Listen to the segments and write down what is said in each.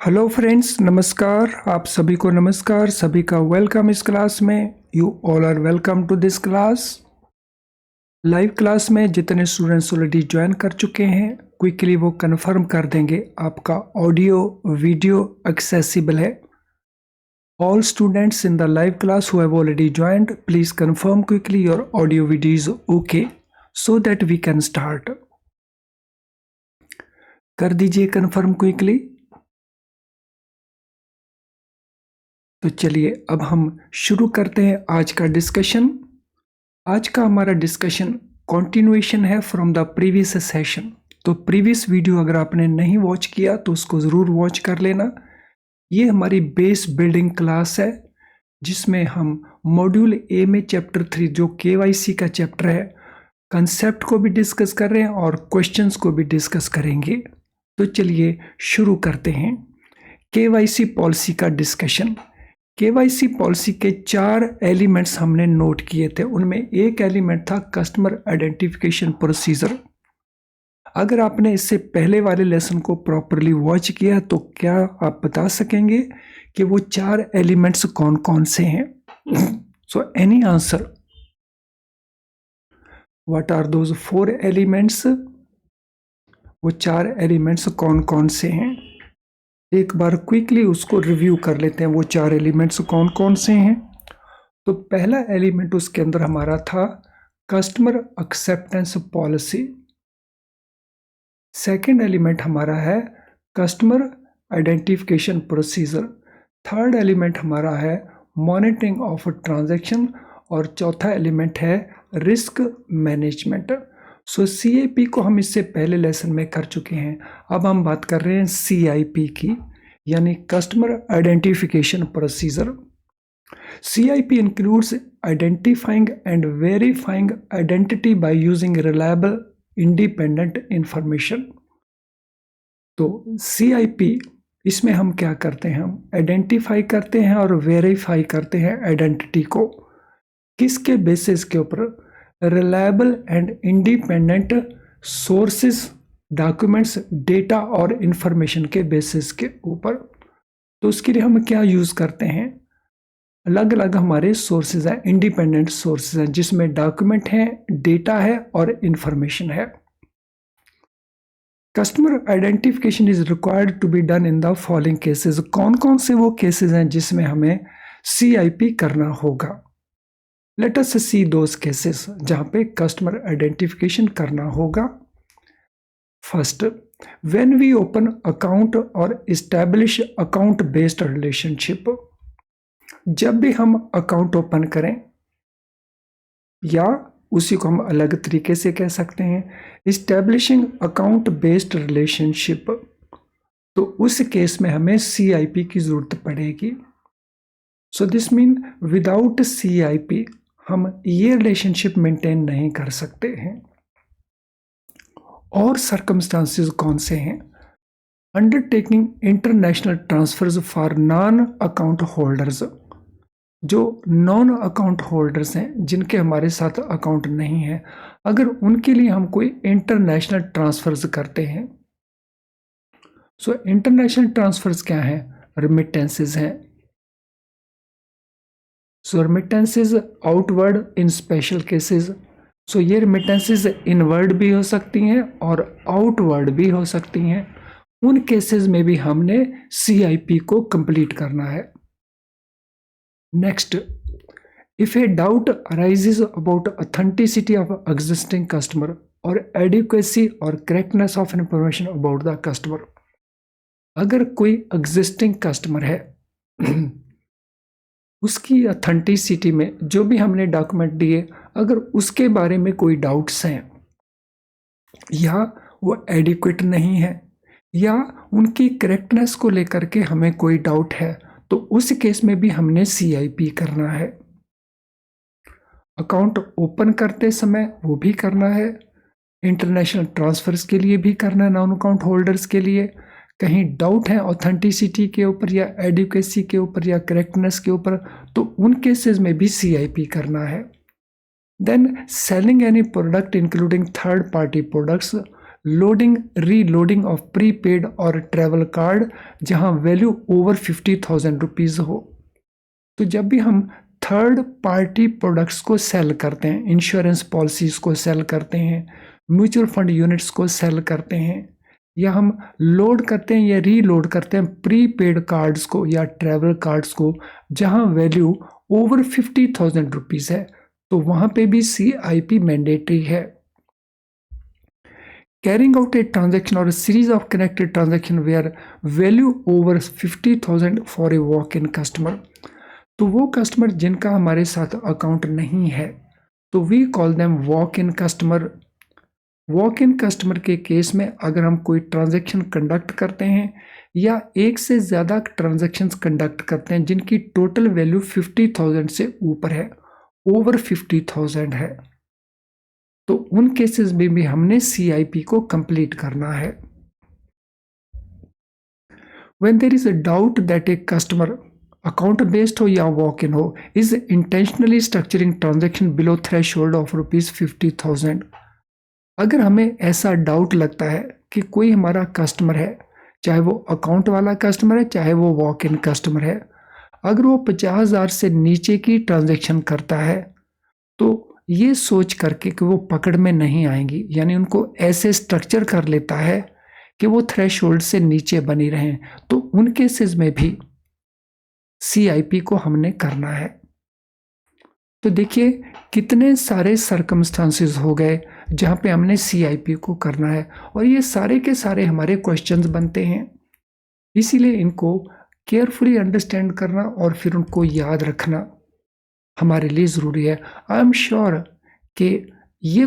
Hello friends, नमस्कार। आप सभी को नमस्कार, सभी का वेलकम इस क्लास में। You all are welcome to this class. Live class में जितने स्टूडेंट्स ऑलरेडी ज्वाइन कर चुके हैं, क्विकली वो कंफर्म कर देंगे आपका ऑडियो वीडियो एक्सेसिबल है। All students in the live class who have already joined, please confirm quickly your audio video is okay so that we can start. कर दीजिए कंफर्म क्विकली। तो चलिए अब हम शुरू करते हैं आज का डिस्कशन। आज का हमारा डिस्कशन कंटिन्यूएशन है फ्रॉम द प्रीवियस सेशन। तो प्रीवियस वीडियो अगर आपने नहीं वॉच किया तो उसको ज़रूर वॉच कर लेना। ये हमारी बेस बिल्डिंग क्लास है जिसमें हम मॉड्यूल ए में चैप्टर 3 जो KYC का चैप्टर है, कंसेप्ट को भी डिस्कस कर रहे हैं और क्वेश्चंस को भी डिस्कस करेंगे। तो चलिए शुरू करते हैं KYC पॉलिसी का डिस्कशन। KYC पॉलिसी के 4 एलिमेंट्स हमने नोट किए थे। उनमें एक एलिमेंट था कस्टमर आइडेंटिफिकेशन प्रोसीजर। अगर आपने इससे पहले वाले लेसन को प्रॉपरली वॉच किया तो क्या आप बता सकेंगे कि वो 4 एलिमेंट्स कौन कौन से हैं? So any answer, what are those 4 elements? वो 4 एलिमेंट्स कौन कौन से हैं? एक बार क्विकली उसको रिव्यू कर लेते हैं। वो 4 एलिमेंट्स कौन कौन से हैं? तो पहला एलिमेंट उसके अंदर हमारा था customer acceptance policy. Second element हमारा है customer identification procedure. Third element हमारा है मॉनिटरिंग ऑफ ट्रांजैक्शन और चौथा एलिमेंट है रिस्क मैनेजमेंट। सो CIP को हम इससे पहले लेसन में कर चुके हैं। अब हम बात कर रहे हैं CIP की, यानी customer identification procedure. CIP includes identifying and verifying identity by using reliable independent information। तो CIP इसमें हम क्या करते हैं? हम आइडेंटिफाई करते हैं और वेरीफाई करते हैं आइडेंटिटी को। किसके बेसिस के ऊपर? Reliable and independent sources, documents, data और इंफॉर्मेशन के बेसिस के ऊपर। तो उसके लिए हम क्या यूज करते हैं? अलग अलग हमारे सोर्सेज हैं, इंडिपेंडेंट सोर्सेज हैं, जिसमें डॉक्यूमेंट है, डेटा है और इंफॉर्मेशन है। Customer identification is required to be done in the following cases. कौन कौन से वो केसेस हैं जिसमें हमें CIP करना होगा? लेट अस सी दोस केसेस जहां पे कस्टमर आइडेंटिफिकेशन करना होगा। First, when we open account और इस्टेब्लिश अकाउंट बेस्ड रिलेशनशिप। जब भी हम अकाउंट ओपन करें, या उसी को हम अलग तरीके से कह सकते हैं इस्टेब्लिशिंग अकाउंट बेस्ड रिलेशनशिप, तो उस केस में हमें CIP की जरूरत पड़ेगी। So this mean without CIP हम ये रिलेशनशिप मेंटेन नहीं कर सकते हैं। और सर्कमस्टांसेस कौन से हैं? Undertaking international transfers for non account holders. जो नॉन अकाउंट होल्डर्स हैं, जिनके हमारे साथ अकाउंट नहीं है, अगर उनके लिए हम कोई इंटरनेशनल ट्रांसफर्स करते हैं। सो इंटरनेशनल ट्रांसफर्स क्या है? रिमिटेंसेस हैं। सो रिमिटेंसेस आउटवर्ड इन स्पेशल केसेस। सो ये रिमिटेंसेस इनवर्ड भी हो सकती हैं और आउटवर्ड भी हो सकती हैं। उन केसेस में भी हमने CIP को कंप्लीट करना है। Next, if a doubt arises about authenticity of existing customer और एडिक्वेसी और correctness of information about the customer. अगर कोई एग्जिस्टिंग कस्टमर है, उसकी ऑथेंटिसिटी में जो भी हमने डॉक्यूमेंट दिए, अगर उसके बारे में कोई डाउट्स हैं, या वो एडिक्वेट नहीं है, या उनकी करेक्टनेस को लेकर के हमें कोई डाउट है, तो उस केस में भी हमने CIP करना है। अकाउंट ओपन करते समय वो भी करना है, इंटरनेशनल ट्रांसफर्स के लिए भी करना है, नॉन अकाउंट होल्डर्स के लिए। कहीं डाउट है ऑथेंटिसिटी के ऊपर या एडुकेसी के ऊपर या करेक्टनेस के ऊपर, तो उन केसेस में भी CIP करना है। Then selling any product including third party products loading reloading of prepaid और ट्रैवल कार्ड जहां वैल्यू ओवर 50,000 रुपीज़ हो। तो जब भी हम थर्ड पार्टी प्रोडक्ट्स को सेल करते हैं, इंश्योरेंस पॉलिसीज को सेल करते हैं, म्यूचुअल फंड यूनिट्स को सेल करते हैं, या हम लोड करते हैं या रीलोड करते हैं प्रीपेड कार्ड्स को या ट्रैवल कार्ड्स को जहां वैल्यू ओवर 50,000 रुपीज़ है, तो वहां पे भी CIP मैंडेटरी है। Carrying out a transaction or a series of connected transactions where value over 50,000 for a walk-in customer, तो वो कस्टमर जिनका हमारे साथ अकाउंट नहीं है, तो we call them walk in customer. Walk in customer के केस में अगर हम कोई ट्रांजैक्शन कंडक्ट करते हैं या एक से ज़्यादा ट्रांजैक्शंस कंडक्ट करते हैं जिनकी टोटल वैल्यू 50,000 से ऊपर है, ओवर 50,000 है, तो उन केसेस में भी हमने CIP को कंप्लीट करना है। When there is a doubt that a customer account based हो या वॉक इन हो is intentionally structuring transaction below threshold of ₹50,000। अगर हमें ऐसा डाउट लगता है कि कोई हमारा कस्टमर है, चाहे वो अकाउंट वाला कस्टमर है चाहे वो वॉक इन कस्टमर है, अगर वो 50,000 से नीचे की ट्रांजेक्शन करता है तो ये सोच करके कि वो पकड़ में नहीं आएंगी, यानी उनको ऐसे स्ट्रक्चर कर लेता है कि वो थ्रेशोल्ड से नीचे बनी रहें, तो उन केसेस में भी CIP को हमने करना है। तो देखिए कितने सारे सर्कमस्टांसेस हो गए जहाँ पे हमने CIP को करना है, और ये सारे के सारे हमारे क्वेश्चंस बनते हैं, इसीलिए इनको केयरफुली अंडरस्टैंड करना और फिर उनको याद रखना हमारे लिए ज़रूरी है। आई एम श्योर कि ये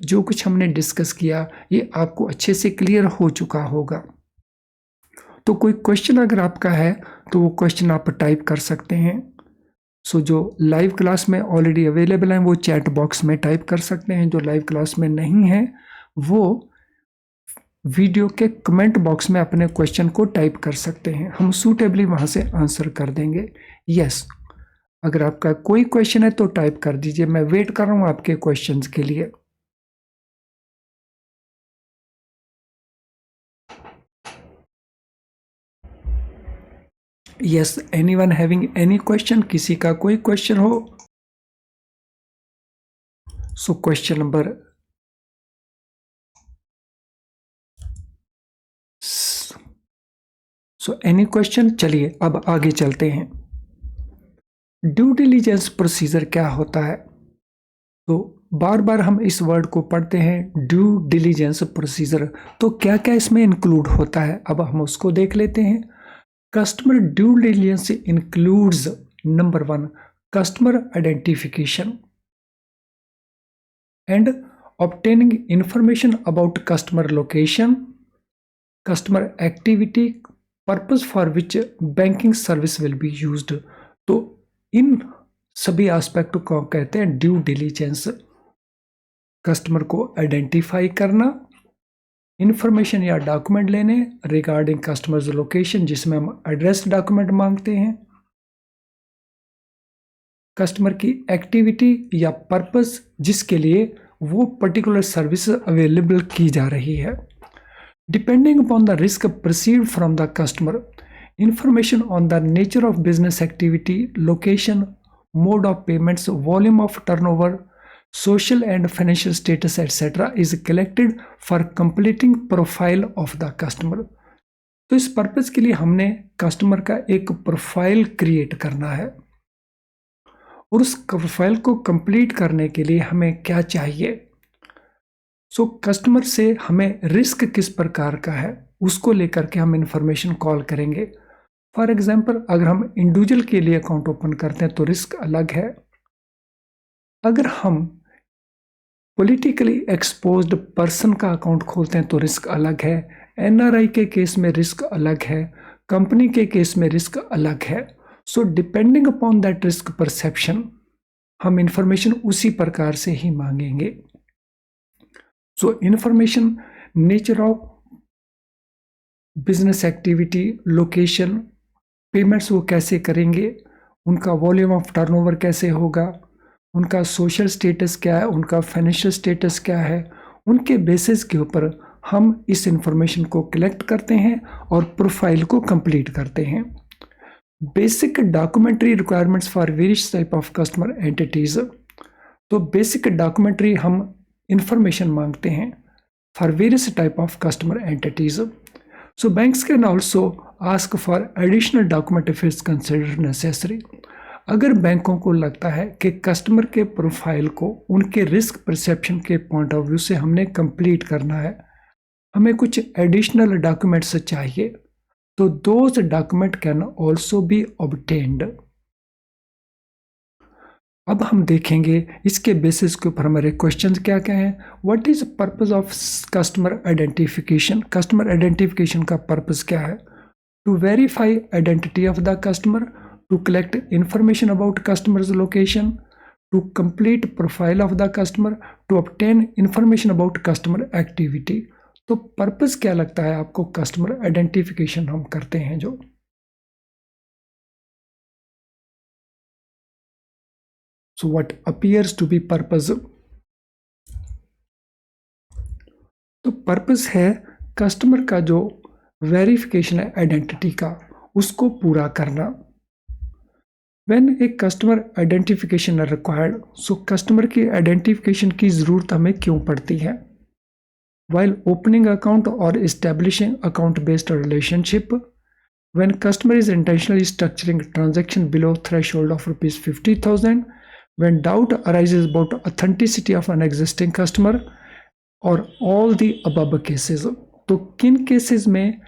जो कुछ हमने डिस्कस किया ये आपको अच्छे से क्लियर हो चुका होगा। तो कोई क्वेश्चन अगर आपका है तो वो क्वेश्चन आप टाइप कर सकते हैं। सो जो लाइव क्लास में ऑलरेडी अवेलेबल हैं वो चैट बॉक्स में टाइप कर सकते हैं, जो लाइव क्लास में नहीं है वो वीडियो के कमेंट बॉक्स में अपने क्वेश्चन को टाइप कर सकते हैं, हम सूटेबली वहाँ से आंसर कर देंगे। यस, अगर आपका कोई क्वेश्चन है तो टाइप कर दीजिए, मैं वेट कर रहा हूँ आपके क्वेश्चंस के लिए। Yes, anyone having any question, किसी का कोई क्वेश्चन हो? So question number any question? चलिए अब आगे चलते हैं। ड्यू डिलीजेंस प्रोसीजर क्या होता है? तो बार बार हम इस वर्ड को पढ़ते हैं, ड्यू डिलीजेंस प्रोसीजर, तो क्या क्या इसमें इंक्लूड होता है अब हम उसको देख लेते हैं। Customer due diligence includes number 1 customer identification and obtaining information about customer location, customer activity, purpose for which banking service will be used। तो इन सभी एस्पेक्ट को कहते हैं ड्यू डिलीजेंस। कस्टमर को आइडेंटिफाई करना, इंफॉर्मेशन या डॉक्यूमेंट लेने रिगार्डिंग कस्टमर्स लोकेशन जिसमें हम एड्रेस डॉक्यूमेंट मांगते हैं, कस्टमर की एक्टिविटी या पर्पस जिसके लिए वो पर्टिकुलर सर्विस अवेलेबल की जा रही है। Depending upon the risk perceived from the customer, information on the nature of business activity, location, mode of payments, volume of turnover, social and financial status etc. is collected for completing profile of the customer। तो इस purpose के लिए हमने customer का एक profile create करना है, और उस प्रोफाइल को कंप्लीट करने के लिए हमें क्या चाहिए। कस्टमर से हमें रिस्क किस प्रकार का है उसको लेकर के हम इंफॉर्मेशन कॉल करेंगे। फॉर एग्जांपल अगर हम इंडिविजुअल के लिए अकाउंट ओपन करते हैं तो रिस्क अलग है, अगर हम पॉलिटिकली एक्सपोज्ड पर्सन का अकाउंट खोलते हैं तो रिस्क अलग है, NRI के केस में रिस्क अलग है, कंपनी के केस में रिस्क अलग है। So depending upon that risk perception हम इंफॉर्मेशन उसी प्रकार से ही मांगेंगे। सो information nature of business activity, location, payments वो कैसे करेंगे, उनका वॉल्यूम ऑफ टर्नओवर कैसे होगा, उनका सोशल स्टेटस क्या है, उनका फाइनेंशियल स्टेटस क्या है, उनके बेसिस के ऊपर हम इस इंफॉर्मेशन को कलेक्ट करते हैं और प्रोफाइल को कंप्लीट करते हैं। Basic documentary requirements for various type of customer entities. तो बेसिक डॉक्यूमेंट्री हम इंफॉर्मेशन मांगते हैं for various type of customer entities. So banks can also ask for additional document if it's considered necessary. अगर बैंकों को लगता है कि कस्टमर के प्रोफाइल को उनके रिस्क परसेप्शन के पॉइंट ऑफ व्यू से हमने कंप्लीट करना है, हमें कुछ एडिशनल डॉक्यूमेंट्स चाहिए, तो those document can also be obtained. अब हम देखेंगे इसके बेसिस के ऊपर हमारे क्वेश्चंस क्या क्या हैं। What is purpose of customer identification. Customer identification का पर्पस क्या है? To verify identity of the customer, to collect information about customer's location, to complete profile of the customer, to obtain information about customer activity। तो purpose क्या लगता है आपको? Customer identification हम करते हैं जो। So what appears to be purpose? तो पर्पस है कस्टमर का जो वेरिफिकेशन है आइडेंटिटी का, उसको पूरा करना। When a customer identification are required, so customer की आइडेंटिफिकेशन की ज़रूरत हमें क्यों पड़ती है? While opening account or establishing account-based relationship, when customer is intentionally structuring transaction below threshold of rupees 50,000, when doubt arises about authenticity of an existing customer, or all the above cases। तो किन cases में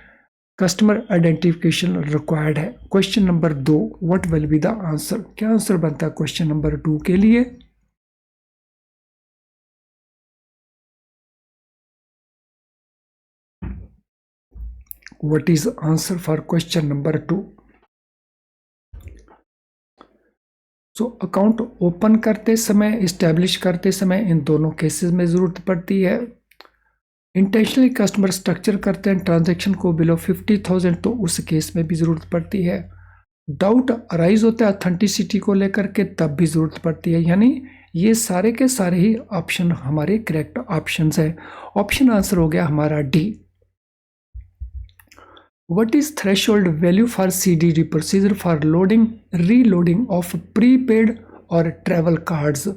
customer identification required है? Question number 2, what will be the answer? क्या answer बनता है question number 2 के लिए? What is answer for question number 2? So account open करते समय, इस्टेब्लिश करते समय इन दोनों केसेस में जरूरत पड़ती है। इंटेंशनली कस्टमर स्ट्रक्चर करते हैं ट्रांजैक्शन को बिलो 50,000, तो उस केस में भी ज़रूरत पड़ती है। डाउट अराइज होता है ऑथेंटिसिटी को लेकर के, तब भी ज़रूरत पड़ती है। यानी ये सारे के सारे ही ऑप्शन हमारे करेक्ट ऑप्शंस है। ऑप्शन आंसर हो गया हमारा D. What is threshold value for CDD procedure for loading reloading of prepaid और travel cards.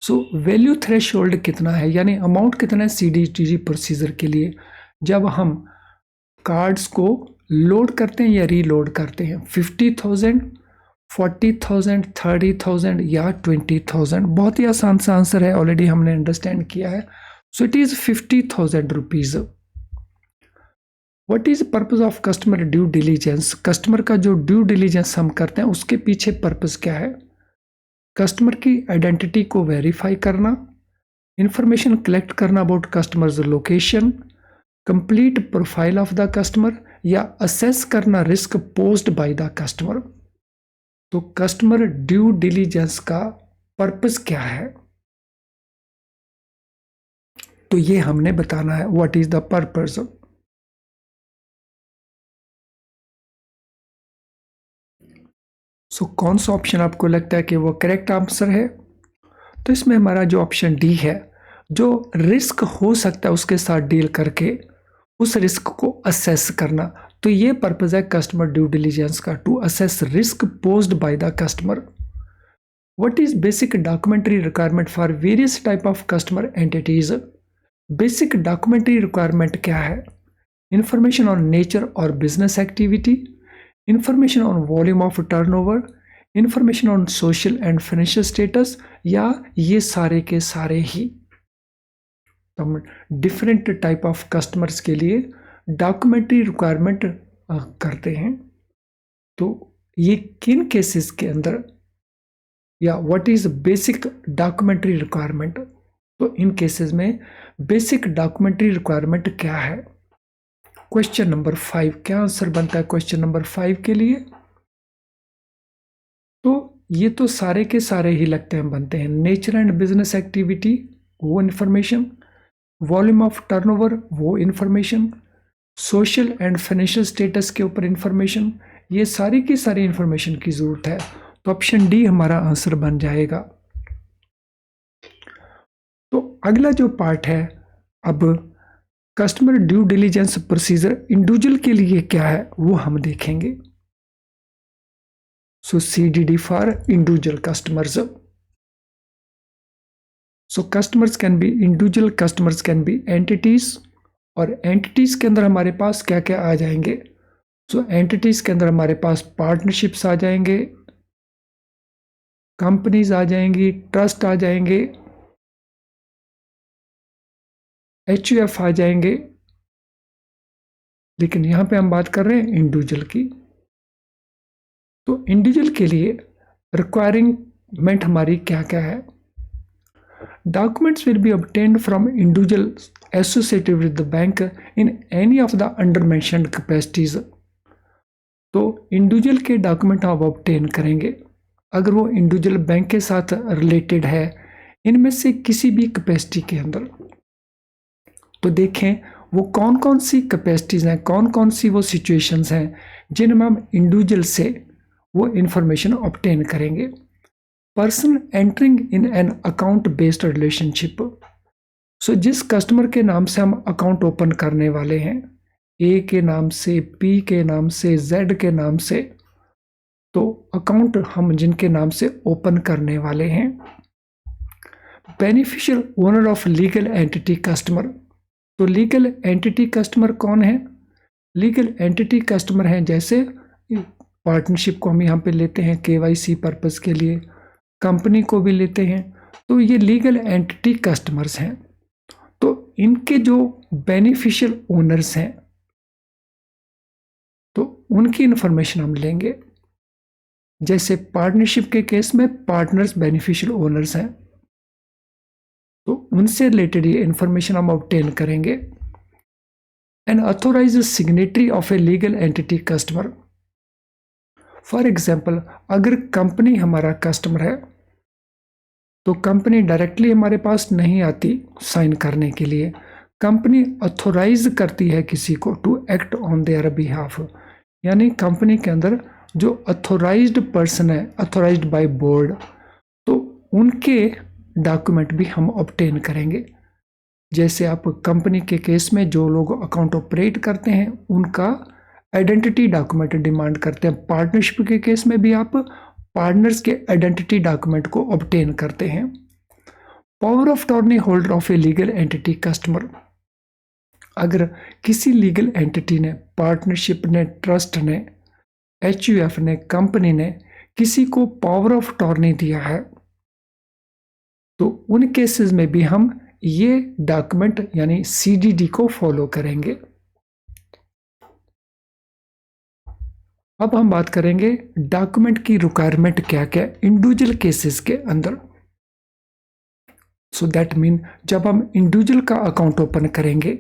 So value threshold कितना है, यानी अमाउंट कितना है CDD प्रोसीजर के लिए जब हम कार्ड्स को लोड करते हैं या रीलोड करते हैं? 50,000, 40,000, 30,000 या 20,000? बहुत ही आसान सा आंसर है, ऑलरेडी हमने अंडरस्टैंड किया है। So it is 50,000 rupees. What is purpose of customer due diligence. Customer का जो ड्यू डिलीजेंस हम करते हैं उसके पीछे पर्पज क्या है? कस्टमर की आइडेंटिटी को वेरीफाई करना, इंफॉर्मेशन कलेक्ट करना about customers location, complete profile of the customer, या असेस करना risk posed by the customer. तो कस्टमर ड्यू डिलीजेंस का पर्पस क्या है, तो ये हमने बताना है। What is the purpose? So कौन सा ऑप्शन आपको लगता है कि वो करेक्ट आंसर है? तो इसमें हमारा जो ऑप्शन डी है, जो रिस्क हो सकता है उसके साथ डील करके उस रिस्क को असेस करना। तो ये पर्पज है कस्टमर ड्यू डिलीजेंस का, to assess risk posed by the customer. What is basic documentary requirement for various type of customer entities. Basic documentary requirement क्या है? इंफॉर्मेशन ऑन नेचर और business activity, information on volume of turnover, information on social and financial status, या ये सारे के सारे ही। तो हम डिफरेंट टाइप ऑफ कस्टमर्स के लिए डॉक्यूमेंट्री रिक्वायरमेंट करते हैं। तो ये किन केसेस के अंदर, या what is basic documentary requirement? तो इन केसेस में बेसिक डॉक्यूमेंट्री रिक्वायरमेंट क्या है? क्वेश्चन नंबर 5, क्या आंसर बनता है क्वेश्चन नंबर 5 के लिए? तो ये तो सारे के सारे ही लगते हैं बनते हैं। नेचर एंड बिजनेस एक्टिविटी वो इंफॉर्मेशन, वॉल्यूम ऑफ टर्नओवर वो information, social and financial status के ऊपर इंफॉर्मेशन, ये सारी की सारी इंफॉर्मेशन की जरूरत है। तो ऑप्शन डी हमारा आंसर बन जाएगा। तो अगला जो पार्ट है, अब customer due diligence procedure individual के लिए क्या है वो हम देखेंगे। सो CDD for individual customers. So customers can be individual, customers can be entities, और एंटिटीज के अंदर हमारे पास क्या क्या आ जाएंगे। सो एंटिटीज के अंदर हमारे पास पार्टनरशिप्स आ जाएंगे, कंपनीज आ जाएंगी, ट्रस्ट आ जाएंगे, HUF आ जाएंगे, लेकिन यहां पे हम बात कर रहे हैं इंडिविजुअल की। तो इंडिविजुअल के लिए रिक्वायरमेंट हमारी क्या क्या है। Documents will be obtained from individuals associated with the bank in any of the under mentioned capacities। तो इंडिविजुअल के डॉक्यूमेंट आप ऑब्टेन करेंगे अगर वो इंडिविजुअल बैंक के साथ रिलेटेड है इनमें से किसी भी कैपेसिटी के अंदर। तो देखें वो कौन कौन सी कैपेसिटीज हैं, कौन कौन सी वो सिचुएशंस हैं जिनमें हम इंडिविजुअल से वो इंफॉर्मेशन ऑब्टेन करेंगे। Person entering in an account based relationship. So जिस कस्टमर के नाम से हम अकाउंट ओपन करने वाले हैं, ए के नाम से, पी के नाम से, जेड के नाम से, तो अकाउंट हम जिनके नाम से ओपन करने वाले हैं। Beneficial owner of legal entity customer. तो लीगल एंटिटी कस्टमर कौन है? लीगल एंटिटी कस्टमर हैं जैसे पार्टनरशिप को हम यहाँ पे लेते हैं KYC पर्पस के लिए, कंपनी को भी लेते हैं, तो ये लीगल एंटिटी कस्टमर्स हैं। तो इनके जो बेनिफिशियल ओनर्स हैं तो उनकी इंफॉर्मेशन हम लेंगे। जैसे पार्टनरशिप के केस में पार्टनर्स बेनिफिशियल ओनर्स हैं, तो उनसे रिलेटेड ये इंफॉर्मेशन हम ऑब्टेन करेंगे। An authorised signatory of a legal entity customer. For example अगर कंपनी हमारा कस्टमर है तो कंपनी डायरेक्टली हमारे पास नहीं आती साइन करने के लिए, कंपनी ऑथोराइज करती है किसी को to act on their behalf. यानी कंपनी के अंदर जो ऑथोराइज्ड पर्सन है, ऑथोराइज्ड बाय बोर्ड, तो उनके डॉक्यूमेंट भी हम ऑब्टेन करेंगे। जैसे आप कंपनी के केस में जो लोग अकाउंट ऑपरेट करते हैं उनका आइडेंटिटी डॉक्यूमेंट डिमांड करते हैं। पार्टनरशिप के केस में भी आप पार्टनर्स के आइडेंटिटी डॉक्यूमेंट को ऑब्टेन करते हैं। Power of Tourney holder of a legal entity customer. अगर किसी लीगल एंटिटी ने, पार्टनरशिप ने, ट्रस्ट ने, HUF ने, कंपनी ने किसी को पावर ऑफ टॉर्नी दिया है तो उन केसेस में भी हम ये डॉक्यूमेंट यानी CDD को फॉलो करेंगे। अब हम बात करेंगे डॉक्यूमेंट की रिक्वायरमेंट क्या क्या इंडिविजुअल केसेस के अंदर। सो दैट मीन जब हम इंडिविजुअल का अकाउंट ओपन करेंगे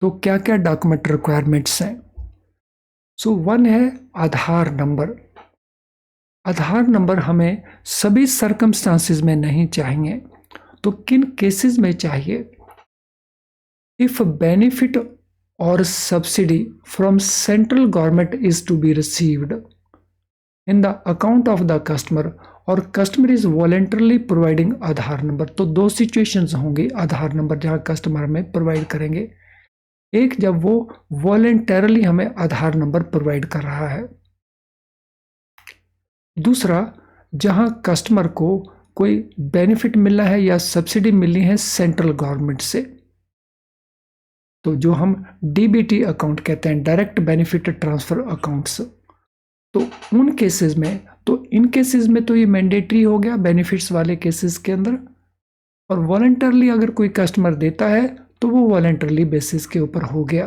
तो क्या क्या डॉक्यूमेंट रिक्वायरमेंट्स हैं। सो वन है आधार नंबर। आधार नंबर हमें सभी सर्कमस्टांसेस में नहीं चाहिए, तो किन केसेस में चाहिए? इफ बेनिफिट और subsidy from central government is to be received in the account of the customer और customer is voluntarily providing Aadhaar number. तो दो सिचुएशंस होंगी आधार नंबर जहां कस्टमर हमें प्रोवाइड करेंगे। एक, जब वो वॉलेंटरली हमें आधार नंबर प्रोवाइड कर रहा है। दूसरा, जहां कस्टमर को कोई बेनिफिट मिला है या सब्सिडी मिली है सेंट्रल गवर्नमेंट से, तो जो हम DBT अकाउंट कहते हैं, डायरेक्ट बेनिफिट ट्रांसफर अकाउंट्स, तो उन केसेस में, तो इन केसेस में तो ये मैंडेटरी हो गया बेनिफिट्स वाले केसेस के अंदर। और वॉलंटरली अगर कोई कस्टमर देता है तो वो वॉलंटरली बेसिस के ऊपर हो गया।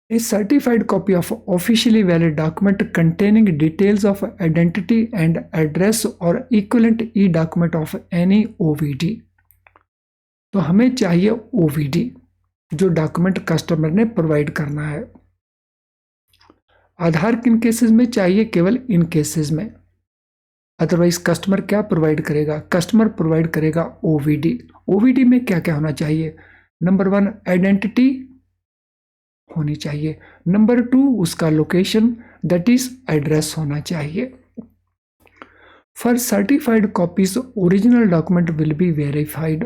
A certified copy of officially valid document containing details of identity and address or equivalent e-document of any OVD। तो हमें चाहिए OVD जो डॉक्यूमेंट कस्टमर ने प्रोवाइड करना है। आधार किन केसेस में चाहिए? केवल इन केसेस में। अदरवाइज कस्टमर क्या प्रोवाइड करेगा? कस्टमर प्रोवाइड करेगा OVD। OVD में क्या क्या होना चाहिए? नंबर 1 आइडेंटिटी होनी चाहिए, नंबर 2 उसका लोकेशन दैट इज एड्रेस होना चाहिए। For certified copies original document will be verified.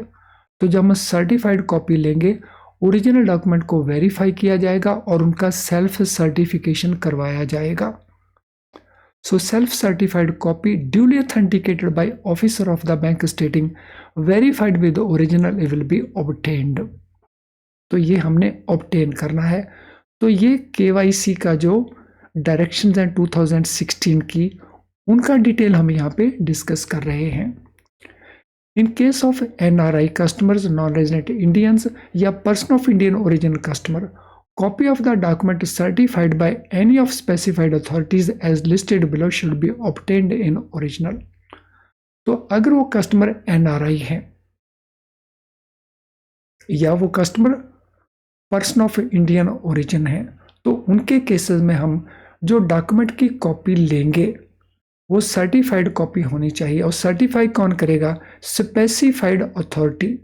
तो जब हम सर्टिफाइड कॉपी लेंगे, ओरिजिनल डॉक्यूमेंट को वेरीफाई किया जाएगा और उनका सेल्फ सर्टिफिकेशन करवाया जाएगा। So self-certified copy duly authenticated by officer of the bank stating verified with the original will be obtained। तो ये हमने obtain करना है। तो ये KYC का जो डायरेक्शंस हैं 2016 की, उनका डिटेल हम यहाँ पे डिस्कस कर रहे हैं। In case of NRI customers, non resident Indians या person of Indian origin customer, copy of the document certified by any of specified authorities as listed below should be obtained in original। तो अगर वो customer NRI है या वो customer person of Indian origin है, तो उनके केसेस में हम जो डॉक्यूमेंट की कॉपी लेंगे वो सर्टिफाइड कॉपी होनी चाहिए। और सर्टिफाई कौन करेगा? Specified authority.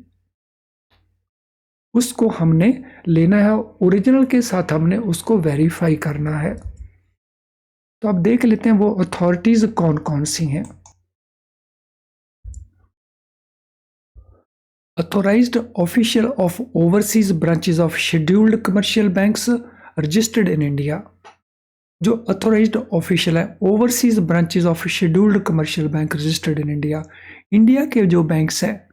उसको हमने लेना है, ओरिजिनल के साथ हमने उसको वेरीफाई करना है। तो अब देख लेते हैं वो अथॉरिटीज कौन कौन सी हैं। Authorised official of overseas branches of scheduled commercial banks registered in India. जो अथोराइज्ड ऑफिशियल है overseas branches of scheduled commercial bank registered in India, India के जो बैंक्स हैं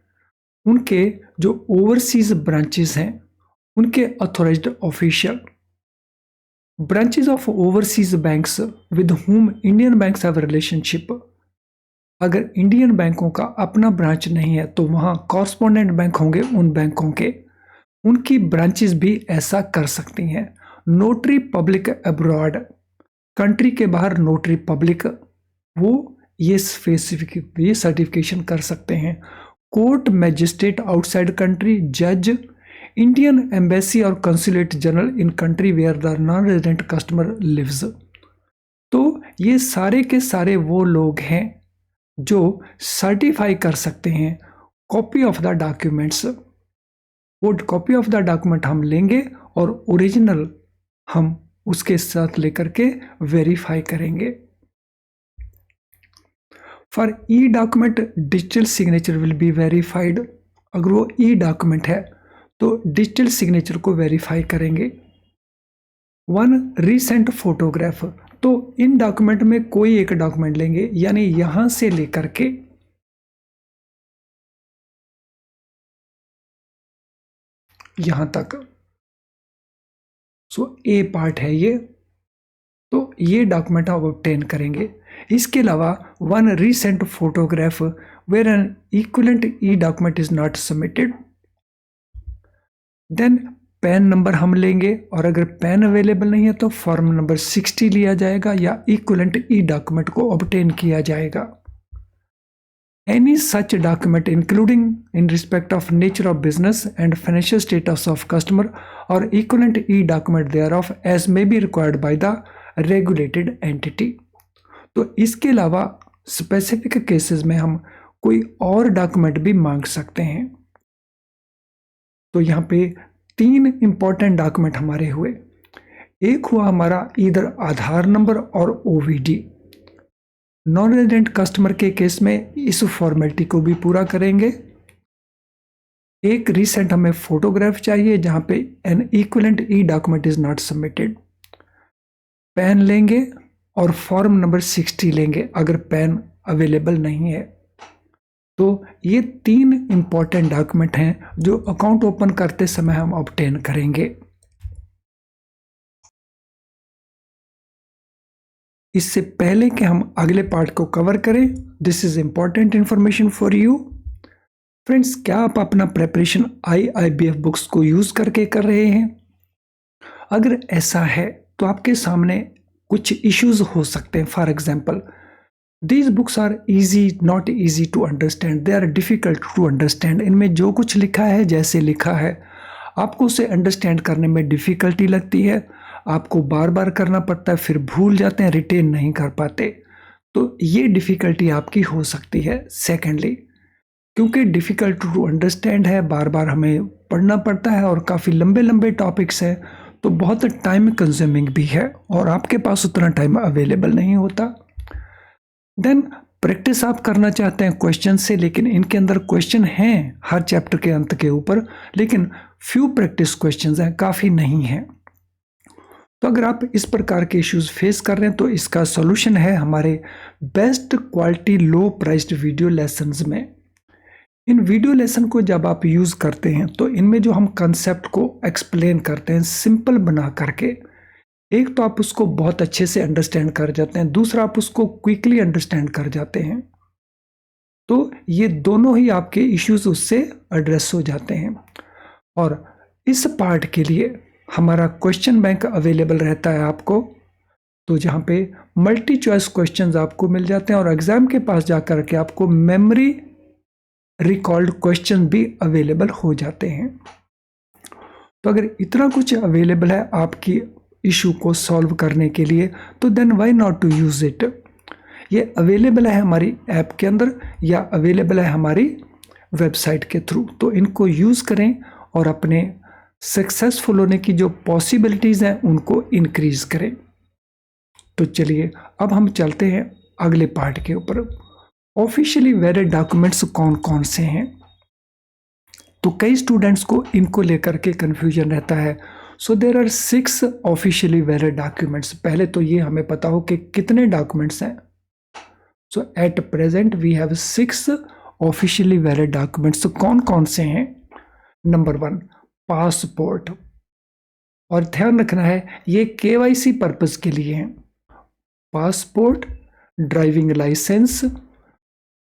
उनके जो ओवरसीज ब्रांचेस हैं उनके authorised official. Branches of overseas banks with whom Indian banks have relationship. अगर इंडियन बैंकों का अपना ब्रांच नहीं है तो वहाँ कॉरस्पॉन्डेंट बैंक होंगे उन बैंकों के, उनकी ब्रांचेस भी ऐसा कर सकती हैं। नोटरी पब्लिक अब्रॉड, कंट्री के बाहर नोटरी पब्लिक, वो ये सर्टिफिकेशन कर सकते हैं। कोर्ट मैजिस्ट्रेट आउटसाइड कंट्री, जज, इंडियन एम्बेसी और consulate general in country where the non resident customer lives. तो ये सारे के सारे वो लोग हैं जो सर्टिफाई कर सकते हैं कॉपी ऑफ द डॉक्यूमेंट्स। वो कॉपी ऑफ द डॉक्यूमेंट हम लेंगे और ओरिजिनल हम उसके साथ लेकर के वेरीफाई करेंगे। For E document digital signature will be verified. अगर वो ई डॉक्यूमेंट है तो डिजिटल सिग्नेचर को वेरीफाई करेंगे। वन रीसेंट फोटोग्राफ, तो इन डॉक्यूमेंट में कोई एक डॉक्यूमेंट लेंगे, यानी यहां से लेकर के यहां तक, सो ए पार्ट है ये, तो ये डॉक्यूमेंट आप ऑब्टेन करेंगे। इसके अलावा one recent photograph where an equivalent e document is not submitted. Then PAN number हम लेंगे और अगर पैन अवेलेबल नहीं है तो फॉर्म नंबर 60 लिया जाएगा या इक्विवेलेंट ई डॉक्यूमेंट को ऑब्टेन किया जाएगा। Any such document including in respect of nature of business and financial status of customer और equivalent e document thereof as may be required by the regulated entity. तो इसके अलावा specific cases में हम कोई और डॉक्यूमेंट भी मांग सकते हैं। तो यहाँ पे 3 इंपॉर्टेंट डॉक्यूमेंट हमारे हुए। एक हुआ हमारा इधर आधार नंबर और ओवीडी। नॉन रेजिडेंट कस्टमर के केस में इस फॉर्मेलिटी को भी पूरा करेंगे। एक रीसेंट हमें फोटोग्राफ चाहिए जहां पे N equivalent e document is not submitted. Pan लेंगे और फॉर्म नंबर 60 लेंगे अगर पैन अवेलेबल नहीं है। तो ये 3 इंपॉर्टेंट डॉक्यूमेंट हैं जो अकाउंट ओपन करते समय हम ऑब्टेन करेंगे। इससे पहले कि हम अगले पार्ट को कवर करें, this is important information for you friends. क्या आप अपना प्रेपरेशन IIBF बुक्स को यूज करके कर रहे हैं? अगर ऐसा है तो आपके सामने कुछ इश्यूज हो सकते हैं। For example, these books are easy not easy to understand, they are difficult to understand. इनमें जो कुछ लिखा है जैसे लिखा है आपको उसे अंडरस्टैंड करने में डिफिकल्टी लगती है, आपको बार बार करना पड़ता है, फिर भूल जाते हैं, रिटेन नहीं कर पाते। तो ये डिफिकल्टी आपकी हो सकती है। सेकेंडली, क्योंकि डिफिकल्ट टू अंडरस्टैंड है, बार बार हमें पढ़ना पड़ता है और काफ़ी लंबे लंबे टॉपिक्स हैं, तो बहुत टाइम कंज्यूमिंग भी है और आपके पास उतना टाइम अवेलेबल नहीं होता। देन प्रैक्टिस आप करना चाहते हैं क्वेश्चन से, लेकिन इनके अंदर क्वेश्चन हैं हर चैप्टर के अंत के ऊपर, लेकिन फ्यू प्रैक्टिस क्वेश्चंस हैं, काफ़ी नहीं हैं। तो अगर आप इस प्रकार के इश्यूज फेस कर रहे हैं तो इसका सॉल्यूशन है हमारे बेस्ट क्वालिटी लो प्राइस्ड वीडियो लेसन्स में। इन वीडियो लेसन को जब आप यूज़ करते हैं तो इनमें जो हम कंसेप्ट को एक्सप्लेन करते हैं सिंपल बना करके, एक तो आप उसको बहुत अच्छे से अंडरस्टैंड कर जाते हैं, दूसरा आप उसको क्विकली अंडरस्टैंड कर जाते हैं। तो ये दोनों ही आपके इश्यूज उससे एड्रेस हो जाते हैं। और इस पार्ट के लिए हमारा क्वेश्चन बैंक अवेलेबल रहता है आपको, तो जहाँ पे मल्टी चॉइस क्वेश्चंस आपको मिल जाते हैं और एग्जाम के पास जाकर के आपको मेमोरी रिकॉल्ड क्वेश्चन भी अवेलेबल हो जाते हैं। तो अगर इतना कुछ अवेलेबल है आपकी इशू को सॉल्व करने के लिए, तो then why not to use it. ये अवेलेबल है हमारी ऐप के अंदर या अवेलेबल है हमारी वेबसाइट के थ्रू, तो इनको यूज़ करें और अपने सक्सेसफुल होने की जो पॉसिबिलिटीज़ हैं उनको इंक्रीज करें। तो चलिए अब हम चलते हैं अगले पार्ट के ऊपर। ऑफिशियली वैलिड डॉक्यूमेंट्स कौन कौन से हैं? तो कई स्टूडेंट्स को इनको लेकर के कंफ्यूजन रहता है। So there are 6 officially valid documents. पहले तो ये हमें पता हो कि कितने डॉक्यूमेंट्स हैं। So at present we have 6 officially valid documents. कौन कौन से हैं? नंबर 1 पासपोर्ट, और ध्यान रखना है ये KYC पर्पस के लिए है। Passport, driving licence,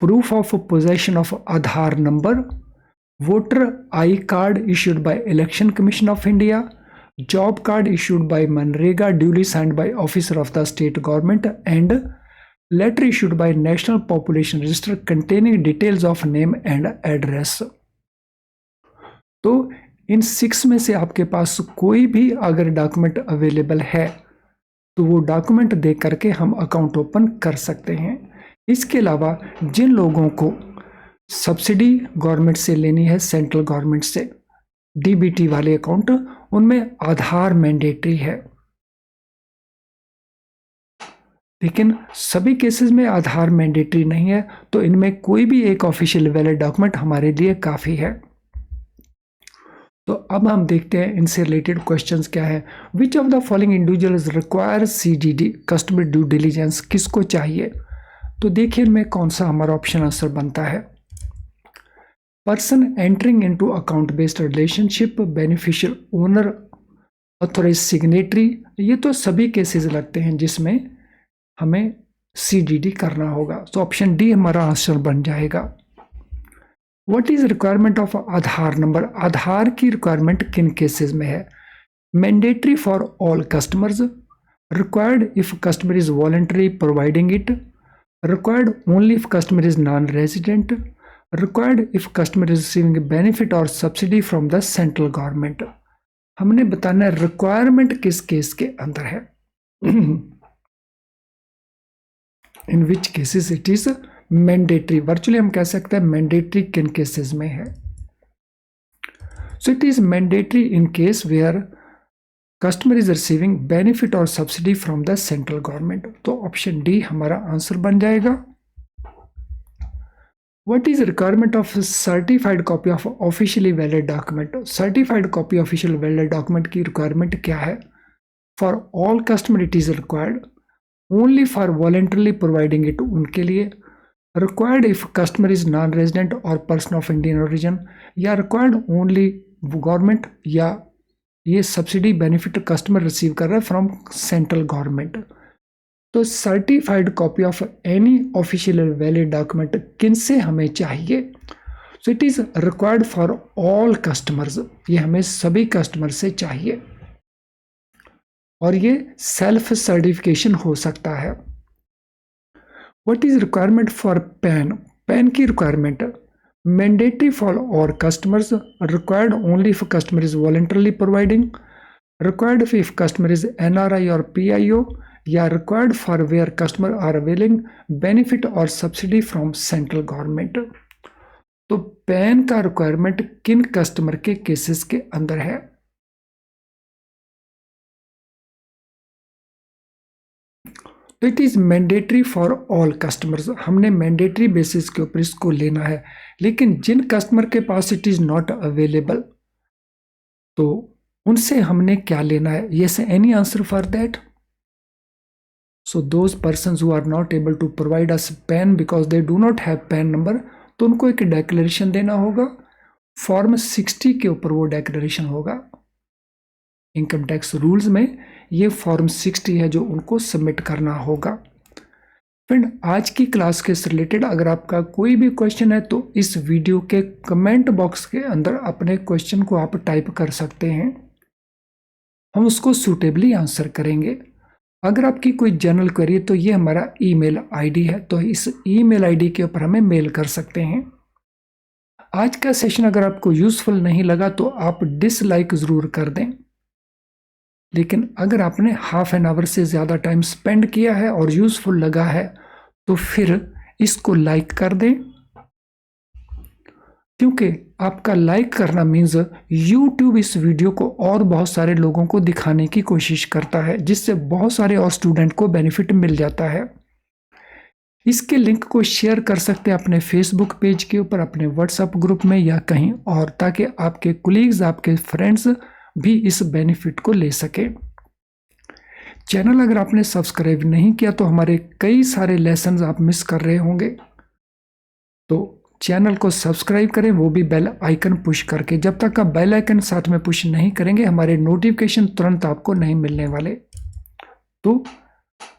proof of possession of Aadhaar number, voter I card issued by election commission of India, job card issued by मनरेगा duly signed by officer of the state government, and letter issued by national population register containing details of name and address. तो इन 6 में से आपके पास कोई भी अगर document available है तो वो डॉक्यूमेंट दे करके हम अकाउंट ओपन कर सकते हैं। इसके अलावा जिन लोगों को सब्सिडी गवर्नमेंट से लेनी है, सेंट्रल गवर्नमेंट से, DBT वाले अकाउंट, उनमें आधार मैंडेटरी है। लेकिन सभी केसेस में आधार मैंडेटरी नहीं है, तो इनमें कोई भी एक ऑफिशियल वैलिड डॉक्यूमेंट हमारे लिए काफ़ी है। तो अब हम देखते हैं इनसे रिलेटेड क्वेश्चंस क्या है। Which of the following individuals require CDD customer due diligence, किसको चाहिए? तो देखिए इनमें कौन सा हमारा ऑप्शन आंसर बनता है। Person entering into account based relationship, beneficial owner, authorise signatory, ये तो सभी केसेस लगते हैं जिसमें हमें CDD करना होगा। तो ऑप्शन डी हमारा आंसर बन जाएगा। What is requirement of Aadhaar number, Aadhaar की रिक्वायरमेंट किन केसेस में है? Mandatory for all customers, required if customer is voluntary providing it, required only if customer is non resident, required if customer is receiving benefit और subsidy from the central government. हमने बताना है requirement किस case के अंदर है। In which cases it is mandatory. Virtually हम कह सकते हैं मैंडेटरी किन केसेस में है। So it is mandatory in case where customer is receiving benefit और subsidy from the central government. तो ऑप्शन डी हमारा आंसर बन जाएगा। What is requirement of certified copy of officially valid document, certified copy official valid document की requirement क्या है? For all customer it is required, only for voluntarily providing it उनके लिए, required if customer is non resident और person of Indian origin, या required only government, या ये subsidy benefit customer receive कर रहा है फ्रॉम सेंट्रल गवर्नमेंट। तो certified copy of any official valid document किन से हमें चाहिए? सो it is required for all customers, ये हमें सभी कस्टमर से चाहिए और ये सेल्फ सर्टिफिकेशन हो सकता है। What is requirement for PAN, PAN की requirement mandatory for all customers, required only if customer is voluntarily providing, required if customer is NRI और PIO, या required for where customer are availing benefit और subsidy from central government. तो PAN का requirement किन customer के cases के अंदर है? तो it is mandatory for all customers, हमने मैंडेटरी बेसिस के ऊपर इसको लेना है। लेकिन जिन कस्टमर के पास इट इज़ नॉट अवेलेबल, तो उनसे हमने क्या लेना है? Yes, any answer for that? So those persons who are not able to provide us PAN because they do not have PAN number, तो उनको एक डेक्लेरेशन देना होगा। फॉर्म 60 के ऊपर वो डेक्लेरेशन होगा। इनकम टैक्स रूल्स में ये फॉर्म 60 है जो उनको सबमिट करना होगा। फ्रेंड, आज की क्लास के रिलेटेड अगर आपका कोई भी क्वेश्चन है तो इस वीडियो के कमेंट बॉक्स के अंदर अपने क्वेश्चन को आप टाइप कर सकते हैं, हम उसको सूटेबली आंसर करेंगे। अगर आपकी कोई जनरल क्वेरी है तो ये हमारा ईमेल आईडी है, तो इस ईमेल आईडी के ऊपर हमें मेल कर सकते हैं। आज का सेशन अगर आपको यूजफुल नहीं लगा तो आप डिसलाइक ज़रूर कर दें, लेकिन अगर आपने हाफ एन आवर से ज़्यादा टाइम स्पेंड किया है और यूजफुल लगा है तो फिर इसको लाइक कर दें, क्योंकि आपका लाइक करना मीन्स YouTube इस वीडियो को और बहुत सारे लोगों को दिखाने की कोशिश करता है, जिससे बहुत सारे और स्टूडेंट को बेनिफिट मिल जाता है। इसके लिंक को शेयर कर सकते हैं अपने फेसबुक पेज के ऊपर, अपने व्हाट्सएप ग्रुप में या कहीं और, ताकि आपके कोलीग्स, आपके फ्रेंड्स भी इस बेनिफिट को ले सके। चैनल अगर आपने सब्सक्राइब नहीं किया तो हमारे कई सारे लेसन आप मिस कर रहे होंगे, तो चैनल को सब्सक्राइब करें, वो भी बेल आइकन पुश करके। जब तक आप बेल आइकन साथ में पुश नहीं करेंगे हमारे नोटिफिकेशन तुरंत आपको नहीं मिलने वाले, तो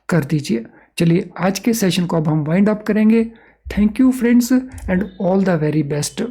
कर दीजिए। चलिए आज के सेशन को अब हम वाइंड अप करेंगे। Thank you friends and all the very best.